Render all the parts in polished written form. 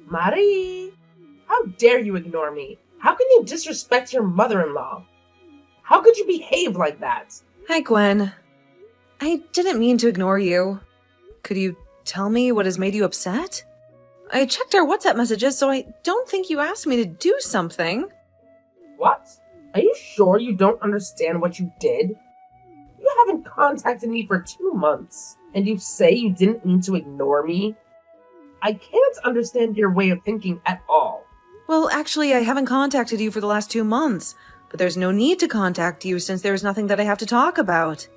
Marie, how dare you ignore me? How can you disrespect your mother-in-law? How could you behave like that? Hi, Gwen. I didn't mean to ignore you. Could you tell me what has made you upset? I checked our WhatsApp messages, so I don't think you asked me to do something. What? Are you sure you don't understand what you did? You haven't contacted me for 2 months, and you say you didn't mean to ignore me? I can't understand your way of thinking at all. Well, actually, I haven't contacted you for the last 2 months, but there's no need to contact you since there's nothing that I have to talk about.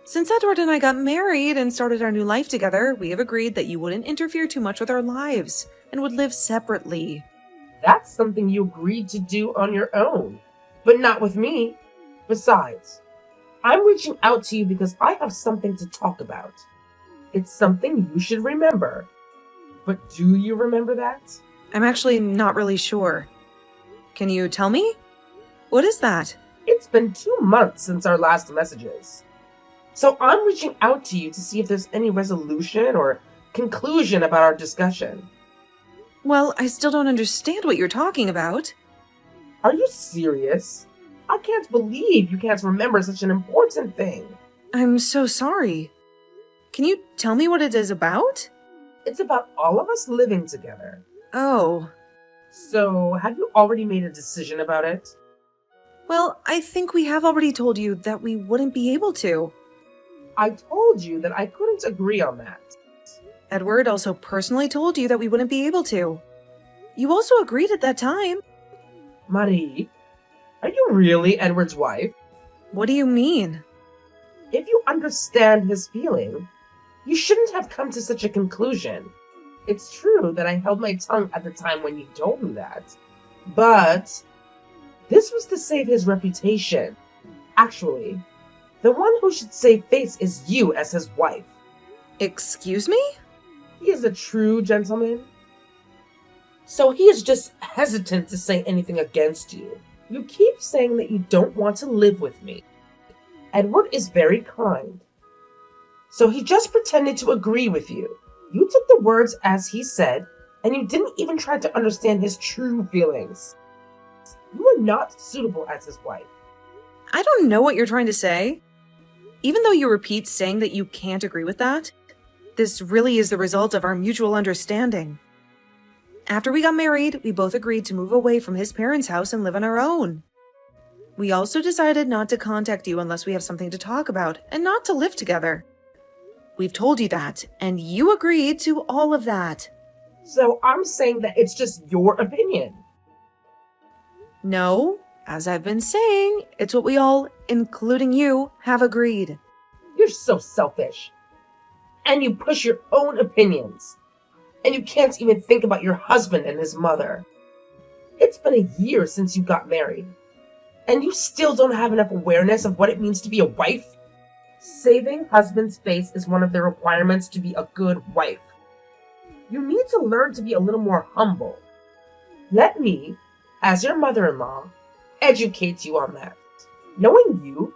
Since Edward and I got married and started our new life together, we have agreed that you wouldn't interfere too much with our lives and would live separately. That's something you agreed to do on your own, but not with me. Besides, I'm reaching out to you because I have something to talk about. It's something you should remember. But do you remember that? I'm actually not really sure. Can you tell me? What is that? It's been 2 months since our last messages. So I'm reaching out to you to see if there's any resolution or conclusion about our discussion. Well, I still don't understand what you're talking about. Are you serious? I can't believe you can't remember such an important thing. I'm so sorry. Can you tell me what it is about? It's about all of us living together. Oh. So, have you already made a decision about it? Well, I think we have already told you that we wouldn't be able to. I told you that I couldn't agree on that. Edward also personally told you that we wouldn't be able to. You also agreed at that time. Marie, are you really Edward's wife? What do you mean? If you understand his feeling, you shouldn't have come to such a conclusion. It's true that I held my tongue at the time when you told me that, but this was to save his reputation. Actually, the one who should save face is you as his wife. Excuse me? He is a true gentleman. So he is just hesitant to say anything against you. You keep saying that you don't want to live with me. Edward is very kind. So he just pretended to agree with you. You took the words as he said, and you didn't even try to understand his true feelings. You are not suitable as his wife. I don't know what you're trying to say. Even though you repeat saying that you can't agree with that, this really is the result of our mutual understanding. After we got married, we both agreed to move away from his parents' house and live on our own. We also decided not to contact you unless we have something to talk about, and not to live together. We've told you that, and you agreed to all of that. So I'm saying that it's just your opinion. No, as I've been saying, it's what we all, including you, have agreed. You're so selfish. And you push your own opinions. And you can't even think about your husband and his mother. It's been a year since you got married. And you still don't have enough awareness of what it means to be a wife? Saving husband's face is one of the requirements to be a good wife. You need to learn to be a little more humble. Let me, as your mother-in-law, educate you on that. Knowing you,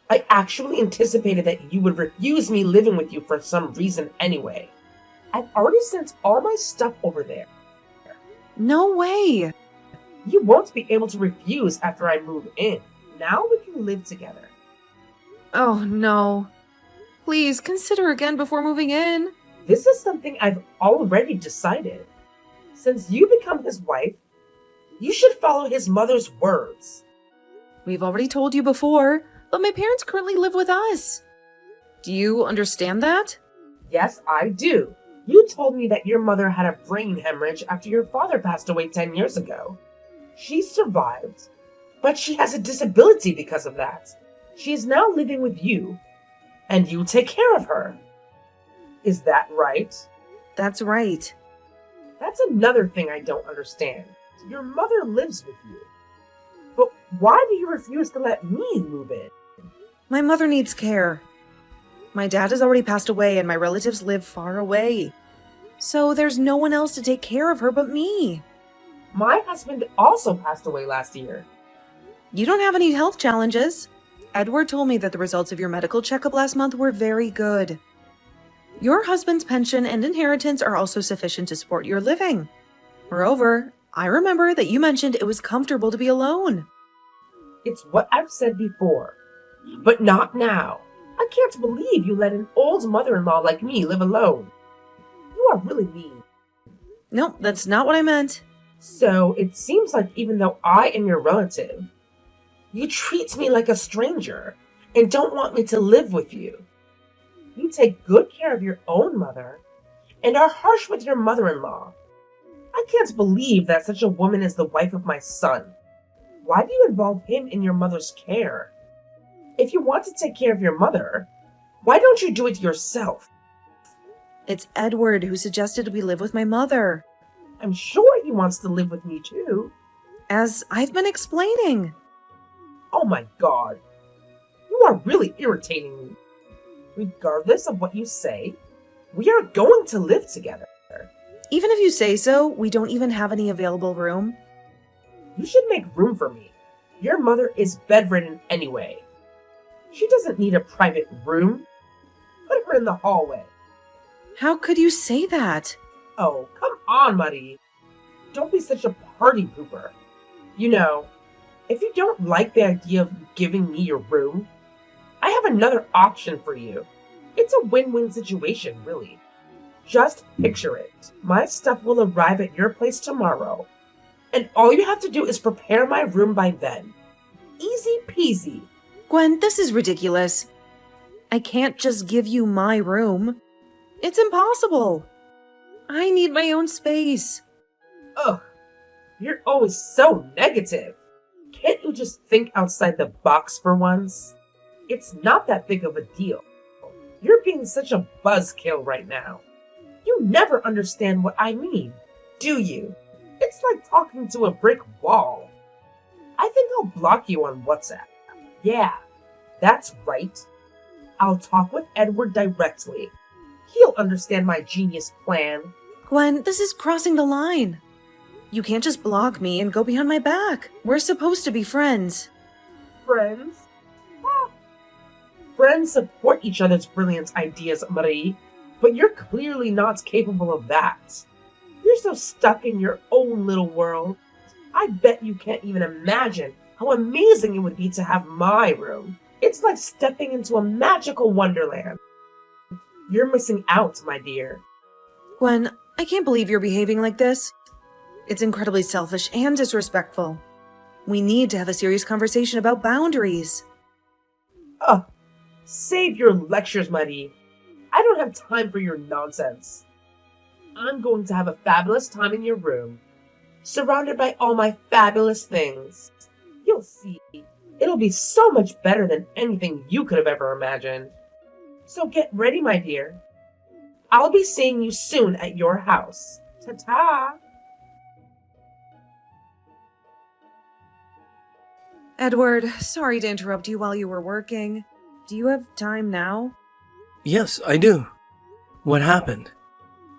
I actually anticipated that you would refuse me living with you for some reason anyway. I've already sent all my stuff over there. No way! You won't be able to refuse after I move in. Now we can live together. Oh, no. Please, consider again before moving in. This is something I've already decided. Since you become his wife, you should follow his mother's words. We've already told you before, but my parents currently live with us. Do you understand that? Yes, I do. You told me that your mother had a brain hemorrhage after your father passed away 10 years ago. She survived, but she has a disability because of that. She is now living with you, and you take care of her. Is that right? That's right. That's another thing I don't understand. Your mother lives with you. But why do you refuse to let me move in? My mother needs care. My dad has already passed away and my relatives live far away. So there's no one else to take care of her but me. My husband also passed away last year. You don't have any health challenges. Edward told me that the results of your medical checkup last month were very good. Your husband's pension and inheritance are also sufficient to support your living. Moreover, I remember that you mentioned it was comfortable to be alone. It's what I've said before, but not now. I can't believe you let an old mother-in-law like me live alone. You are really mean. No, that's not what I meant. So it seems like even though I am your relative, you treat me like a stranger and don't want me to live with you. You take good care of your own mother and are harsh with your mother-in-law. I can't believe that such a woman is the wife of my son. Why do you involve him in your mother's care? If you want to take care of your mother, why don't you do it yourself? It's Edward who suggested we live with my mother. I'm sure he wants to live with me too. As I've been explaining. Oh my god. You are really irritating me. Regardless of what you say, we are going to live together. Even if you say so, we don't even have any available room. You should make room for me. Your mother is bedridden anyway. She doesn't need a private room. Put her in the hallway. How could you say that? Oh, come on, Muddy. Don't be such a party pooper. You know, if you don't like the idea of giving me your room, I have another option for you. It's a win-win situation, really. Just picture it. My stuff will arrive at your place tomorrow, and all you have to do is prepare my room by then. Easy peasy. Gwen, this is ridiculous. I can't just give you my room. It's impossible. I need my own space. Ugh, you're always so negative. Can't you just think outside the box for once? It's not that big of a deal. You're being such a buzzkill right now. You never understand what I mean, do you? It's like talking to a brick wall. I think I'll block you on WhatsApp. Yeah, that's right. I'll talk with Edward directly. He'll understand my genius plan. Gwen, this is crossing the line. You can't just block me and go behind my back. We're supposed to be friends. Friends? Ah. Friends support each other's brilliant ideas, Marie, but you're clearly not capable of that. You're so stuck in your own little world. I bet you can't even imagine how amazing it would be to have my room. It's like stepping into a magical wonderland. You're missing out, my dear. Gwen, I can't believe you're behaving like this. It's incredibly selfish and disrespectful. We need to have a serious conversation about boundaries. Ugh, save your lectures, Muddy. I don't have time for your nonsense. I'm going to have a fabulous time in your room, surrounded by all my fabulous things. You'll see. It'll be so much better than anything you could have ever imagined. So get ready, my dear. I'll be seeing you soon at your house. Ta-ta! Edward, sorry to interrupt you while you were working. Do you have time now? Yes, I do. What happened?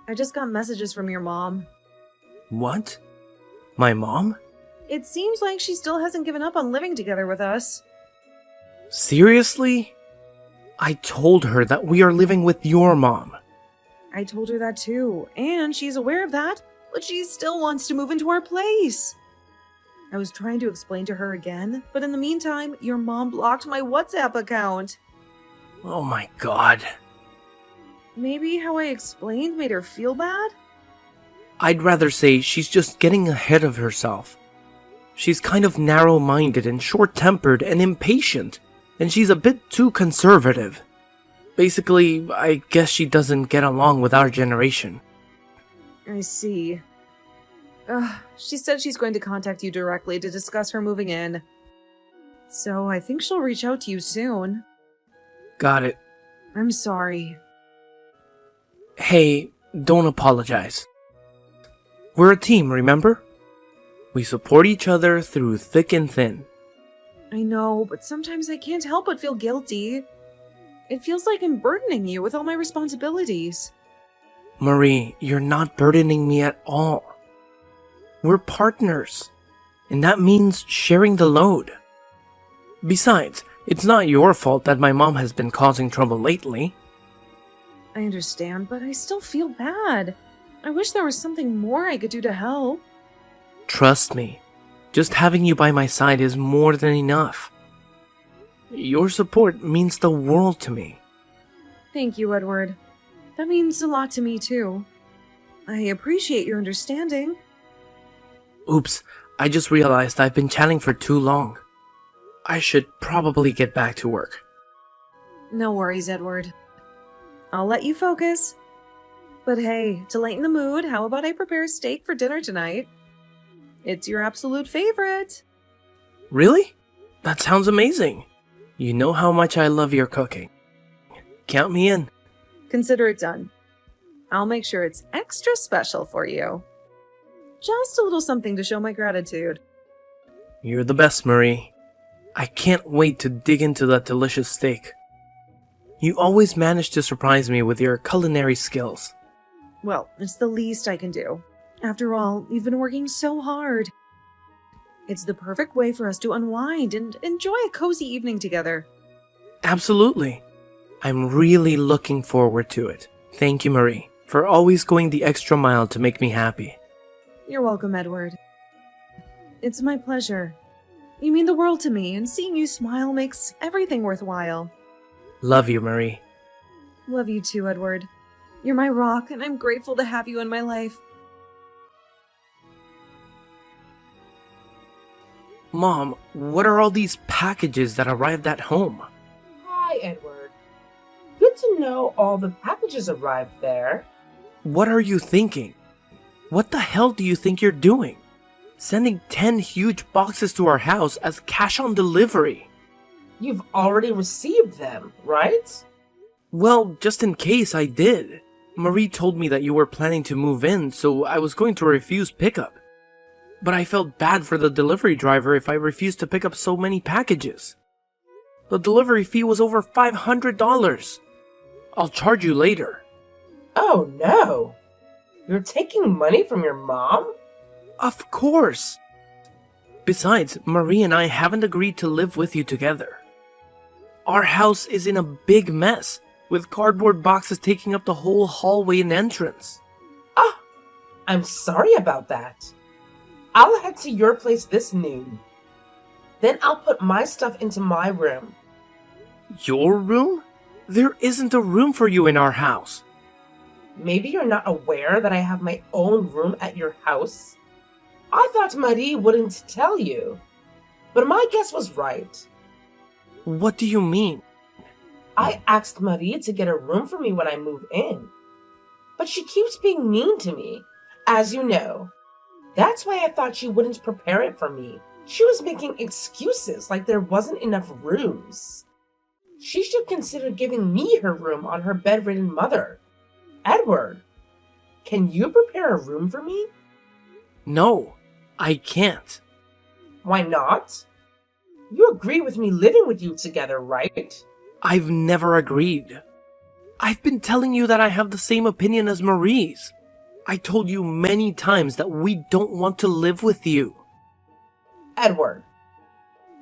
I just got messages from your mom. What? My mom? It seems like she still hasn't given up on living together with us. Seriously? I told her that we are living with your mom. I told her that too, and she's aware of that, but she still wants to move into our place. I was trying to explain to her again, but in the meantime, your mom blocked my WhatsApp account. Oh my god. Maybe how I explained made her feel bad? I'd rather say she's just getting ahead of herself. She's kind of narrow-minded and short-tempered and impatient, and she's a bit too conservative. Basically, I guess she doesn't get along with our generation. I see. She said she's going to contact you directly to discuss her moving in. So I think she'll reach out to you soon. Got it. I'm sorry. Hey, don't apologize. We're a team, remember? We support each other through thick and thin. I know, but sometimes I can't help but feel guilty. It feels like I'm burdening you with all my responsibilities. Marie, you're not burdening me at all. We're partners, and that means sharing the load. Besides, it's not your fault that my mom has been causing trouble lately. I understand, but I still feel bad. I wish there was something more I could do to help. Trust me, just having you by my side is more than enough. Your support means the world to me. Thank you, Edward. That means a lot to me, too. I appreciate your understanding. Oops, I just realized I've been chatting for too long. I should probably get back to work. No worries, Edward. I'll let you focus. But hey, to lighten the mood, how about I prepare steak for dinner tonight? It's your absolute favorite. Really? That sounds amazing. You know how much I love your cooking. Count me in. Consider it done. I'll make sure it's extra special for you. Just a little something to show my gratitude. You're the best, Marie. I can't wait to dig into that delicious steak. You always manage to surprise me with your culinary skills. Well, it's the least I can do. After all, you've been working so hard. It's the perfect way for us to unwind and enjoy a cozy evening together. Absolutely. I'm really looking forward to it. Thank you, Marie, for always going the extra mile to make me happy. You're welcome, Edward. It's my pleasure. You mean the world to me, and seeing you smile makes everything worthwhile. Love you, Marie. Love you too, Edward. You're my rock, and I'm grateful to have you in my life. Mom, what are all these packages that arrived at home? Hi, Edward. Good to know all the packages arrived there. What are you thinking? What the hell do you think you're doing? Sending 10 huge boxes to our house as cash on delivery. You've already received them, right? Well, just in case I did. Marie told me that you were planning to move in, so I was going to refuse pickup. But I felt bad for the delivery driver if I refused to pick up so many packages. The delivery fee was over $500. I'll charge you later. Oh no! You're taking money from your mom? Of course! Besides, Marie and I haven't agreed to live with you together. Our house is in a big mess, with cardboard boxes taking up the whole hallway and entrance. Ah! I'm sorry about that. I'll head to your place this noon. Then I'll put my stuff into my room. Your room? There isn't a room for you in our house. Maybe you're not aware that I have my own room at your house? I thought Marie wouldn't tell you. But my guess was right. What do you mean? I asked Marie to get a room for me when I move in. But she keeps being mean to me, as you know. That's why I thought she wouldn't prepare it for me. She was making excuses like there wasn't enough rooms. She should consider giving me her room on her bedridden mother. Edward, can you prepare a room for me? No, I can't. Why not? You agree with me living with you together, right? I've never agreed. I've been telling you that I have the same opinion as Marie's. I told you many times that we don't want to live with you. Edward,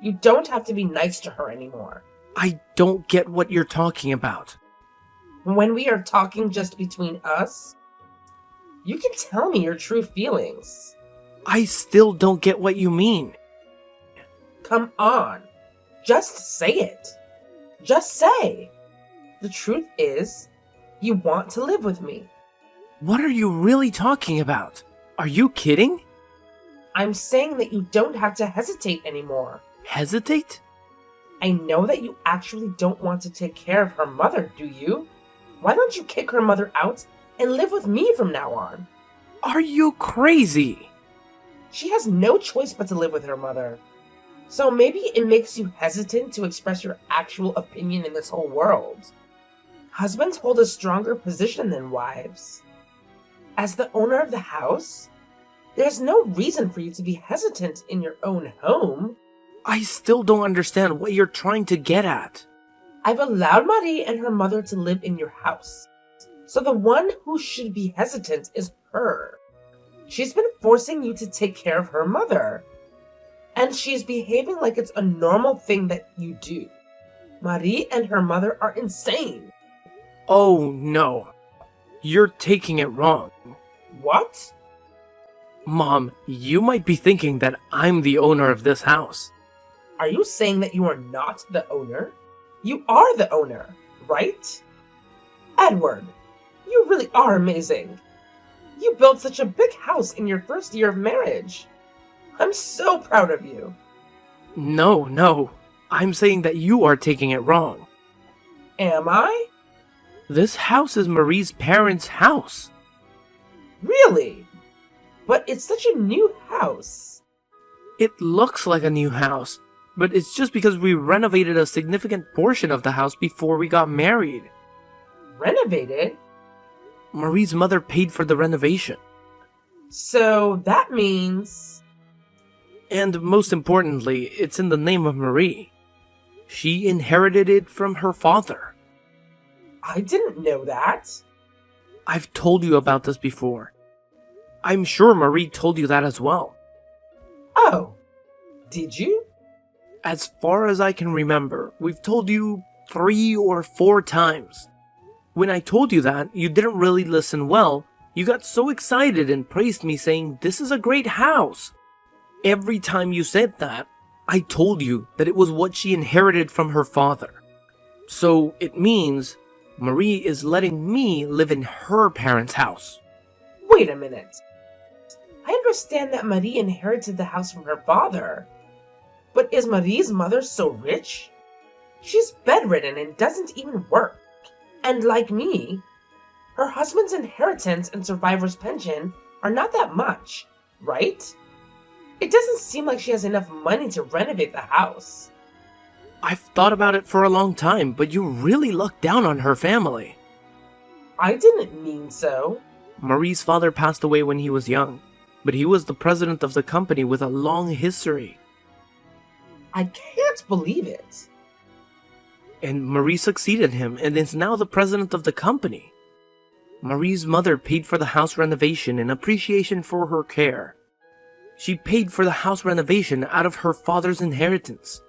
you don't have to be nice to her anymore. I don't get what you're talking about. When we are talking just between us, you can tell me your true feelings. I still don't get what you mean. Come on, just say it. Just say. The truth is, you want to live with me. What are you really talking about? Are you kidding? I'm saying that you don't have to hesitate anymore. Hesitate? I know that you actually don't want to take care of her mother, do you? Why don't you kick her mother out and live with me from now on? Are you crazy? She has no choice but to live with her mother. So maybe it makes you hesitant to express your actual opinion in this whole world. Husbands hold a stronger position than wives. As the owner of the house, there's no reason for you to be hesitant in your own home. I still don't understand what you're trying to get at. I've allowed Marie and her mother to live in your house. So the one who should be hesitant is her. She's been forcing you to take care of her mother. And she's behaving like it's a normal thing that you do. Marie and her mother are insane. Oh no. You're taking it wrong. What? Mom, you might be thinking that I'm the owner of this house. Are you saying that you are not the owner? You are the owner, right? Edward, you really are amazing. You built such a big house in your first year of marriage. I'm so proud of you. No. I'm saying that you are taking it wrong. Am I? This house is Marie's parents' house. Really? But it's such a new house. It looks like a new house, but it's just because we renovated a significant portion of the house before we got married. Renovated? Marie's mother paid for the renovation. So that means... And most importantly, it's in the name of Marie. She inherited it from her father. I didn't know that. I've told you about this before. I'm sure Marie told you that as well. Oh, did you? As far as I can remember, we've told you 3 or 4 times. When I told you that, you didn't really listen well. You got so excited and praised me saying, "This is a great house." Every time you said that, I told you that it was what she inherited from her father. So it means Marie is letting me live in her parents' house. Wait a minute. I understand that Marie inherited the house from her father. But is Marie's mother so rich? She's bedridden and doesn't even work. And like me, her husband's inheritance and survivor's pension are not that much, right? It doesn't seem like she has enough money to renovate the house. I've thought about it for a long time, but you really look down on her family. I didn't mean so. Marie's father passed away when he was young, but he was the president of the company with a long history. I can't believe it. And Marie succeeded him and is now the president of the company. Marie's mother paid for the house renovation in appreciation for her care. She paid for the house renovation out of her father's inheritance.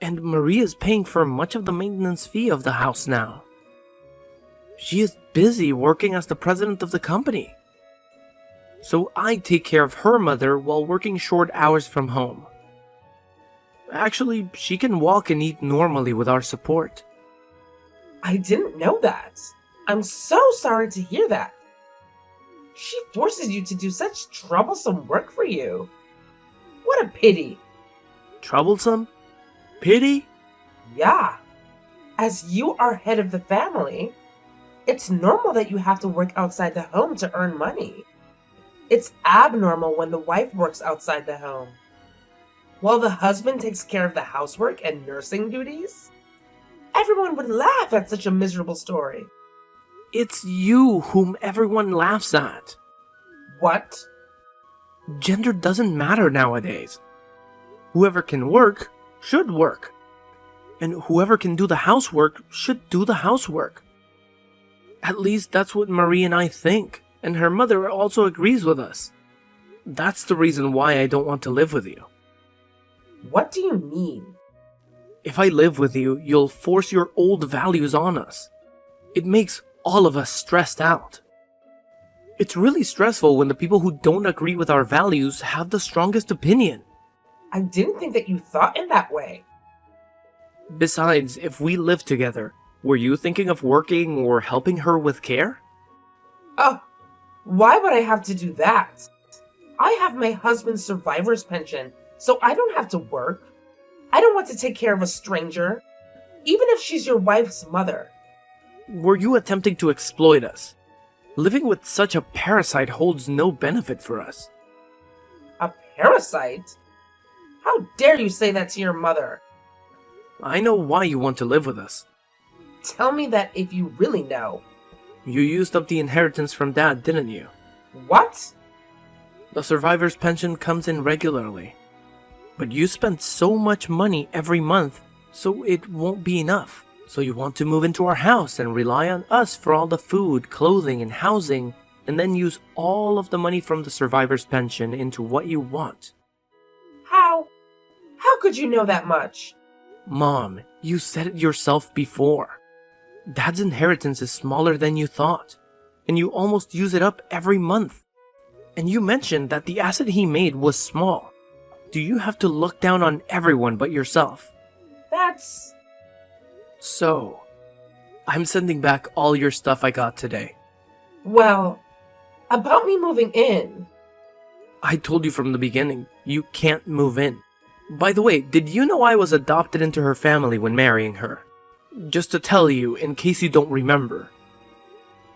And Marie is paying for much of the maintenance fee of the house now. She is busy working as the president of the company. So I take care of her mother while working short hours from home. Actually, she can walk and eat normally with our support. I didn't know that. I'm so sorry to hear that. She forces you to do such troublesome work for you. What a pity. Troublesome? Pity? Yeah. As you are head of the family, it's normal that you have to work outside the home to earn money. It's abnormal when the wife works outside the home, while the husband takes care of the housework and nursing duties. Everyone would laugh at such a miserable story. It's you whom everyone laughs at. What? Gender doesn't matter nowadays. Whoever can work should work. And whoever can do the housework should do the housework. At least that's what Marie and I think, and her mother also agrees with us. That's the reason why I don't want to live with you. What do you mean? If I live with you, you'll force your old values on us. It makes all of us stressed out. It's really stressful when the people who don't agree with our values have the strongest opinion. I didn't think that you thought in that way. Besides, if we live together, were you thinking of working or helping her with care? Oh, why would I have to do that? I have my husband's survivor's pension, so I don't have to work. I don't want to take care of a stranger, even if she's your wife's mother. Were you attempting to exploit us? Living with such a parasite holds no benefit for us. A parasite? How dare you say that to your mother? I know why you want to live with us. Tell me that if you really know. You used up the inheritance from Dad, didn't you? What? The survivor's pension comes in regularly. But you spend so much money every month, so it won't be enough. So you want to move into our house and rely on us for all the food, clothing, and housing, and then use all of the money from the survivor's pension into what you want. How? How could you know that much? Mom, you said it yourself before. Dad's inheritance is smaller than you thought. and you almost use it up every month. And you mentioned that the asset he made was small. Do you have to look down on everyone but yourself? That's... So, I'm sending back all your stuff I got today. Well, about me moving in. I told you from the beginning, you can't move in. By the way, did you know I was adopted into her family when marrying her? Just to tell you, in case you don't remember.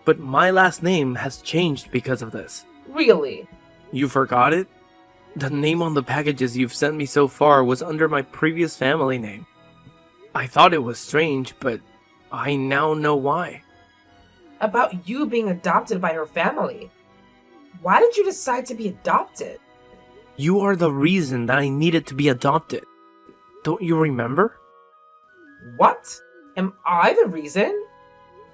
But my last name has changed because of this. Really? You forgot it? The name on the packages you've sent me so far was under my previous family name. I thought it was strange, but I now know why. About you being adopted by her family. Why did you decide to be adopted? You are the reason that I needed to be adopted. Don't you remember? What? Am I the reason?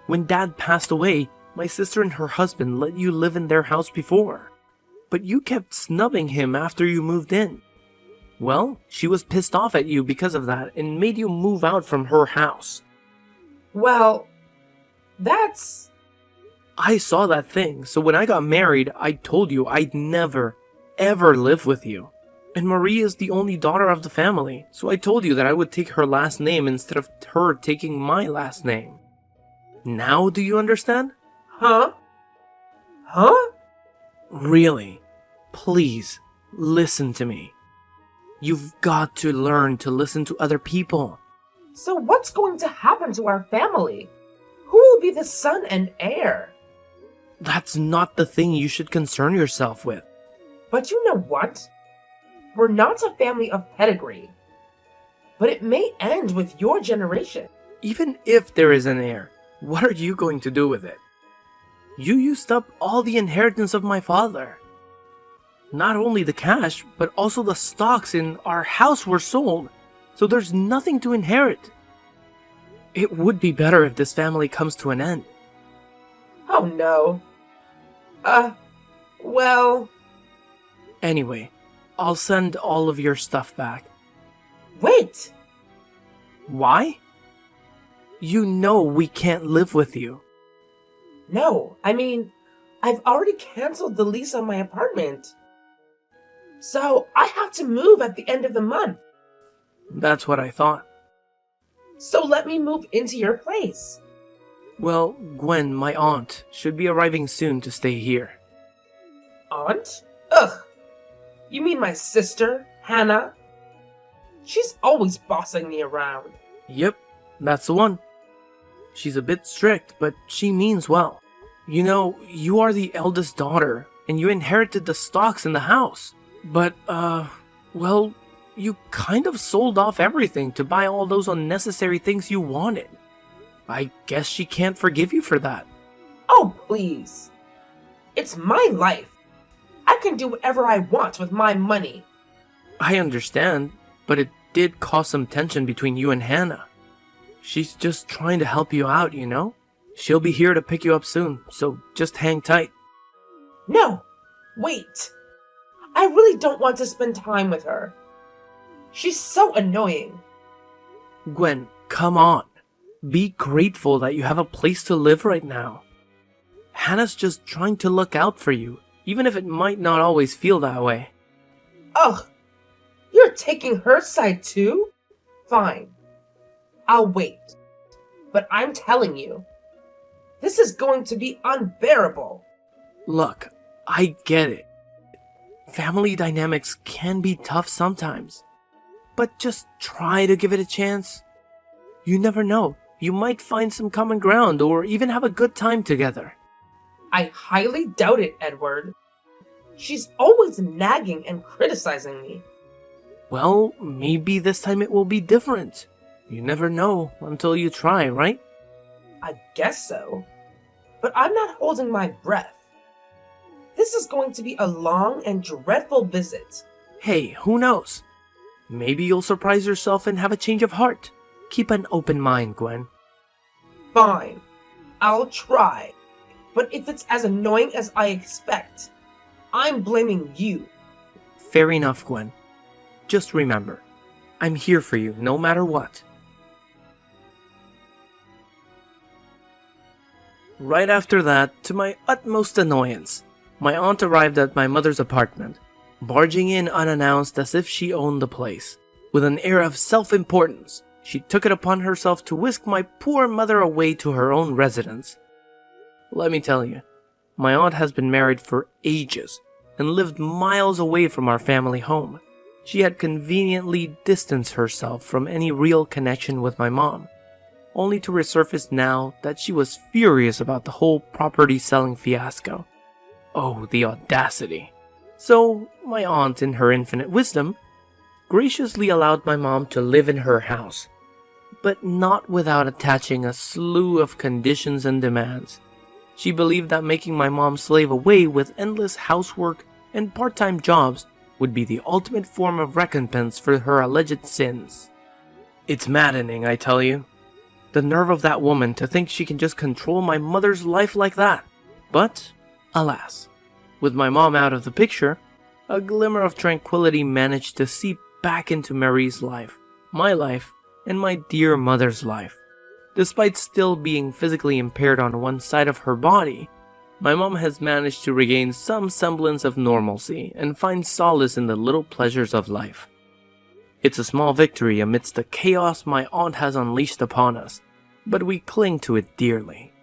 When Dad passed away, my sister and her husband let you live in their house before. But you kept snubbing him after you moved in. Well, she was pissed off at you because of that and made you move out from her house. Well, that's... I saw that thing, so when I got married, I told you I'd never, ever live with you. And Marie is the only daughter of the family, so I told you that I would take her last name instead of her taking my last name. Now do you understand? Huh? Huh? Really, please, listen to me. You've got to learn to listen to other people. So what's going to happen to our family? Who will be the son and heir? That's not the thing you should concern yourself with. But you know what? We're not a family of pedigree. But it may end with your generation. Even if there is an heir, what are you going to do with it? You used up all the inheritance of my father. Not only the cash, but also the stocks in our house were sold, so there's nothing to inherit. It would be better if this family comes to an end. Oh no. Well... Anyway, I'll send all of your stuff back. Wait! Why? You know we can't live with you. No, I mean, I've already canceled the lease on my apartment. So I have to move at the end of the month. That's what I thought. So let me move into your place. Well, Gwen, my aunt, should be arriving soon to stay here. Aunt? Ugh. You mean my sister, Hannah? She's always bossing me around. Yep, that's the one. She's a bit strict, but she means well. You know, you are the eldest daughter, and you inherited the stocks in the house. But, well, you kind of sold off everything to buy all those unnecessary things you wanted. I guess she can't forgive you for that. Oh, please. It's my life. I can do whatever I want with my money. I understand, but it did cause some tension between you and Hannah. She's just trying to help you out, you know? She'll be here to pick you up soon, so just hang tight. No, wait. I really don't want to spend time with her. She's so annoying. Gwen, come on. Be grateful that you have a place to live right now. Hannah's just trying to look out for you, even if it might not always feel that way. Ugh, you're taking her side too? Fine. I'll wait. But I'm telling you, this is going to be unbearable. Look, I get it. Family dynamics can be tough sometimes. But just try to give it a chance. You never know. You might find some common ground or even have a good time together. I highly doubt it, Edward. She's always nagging and criticizing me. Well, maybe this time it will be different. You never know until you try, right? I guess so. But I'm not holding my breath. This is going to be a long and dreadful visit. Hey, who knows? Maybe you'll surprise yourself and have a change of heart. Keep an open mind, Gwen. Fine. I'll try. But if it's as annoying as I expect, I'm blaming you. Fair enough, Gwen. Just remember, I'm here for you no matter what. Right after that, to my utmost annoyance, my aunt arrived at my mother's apartment, barging in unannounced as if she owned the place. With an air of self-importance, she took it upon herself to whisk my poor mother away to her own residence. Let me tell you, my aunt has been married for ages and lived miles away from our family home. She had conveniently distanced herself from any real connection with my mom, only to resurface now that she was furious about the whole property selling fiasco. Oh, the audacity. So, my aunt, in her infinite wisdom, graciously allowed my mom to live in her house, but not without attaching a slew of conditions and demands. She believed that making my mom slave away with endless housework and part-time jobs would be the ultimate form of recompense for her alleged sins. It's maddening, I tell you. The nerve of that woman to think she can just control my mother's life like that. But, alas, with my mom out of the picture, a glimmer of tranquility managed to seep back into Marie's life, my life, and my dear mother's life. Despite still being physically impaired on one side of her body, my mom has managed to regain some semblance of normalcy and find solace in the little pleasures of life. It's a small victory amidst the chaos my aunt has unleashed upon us, but we cling to it dearly.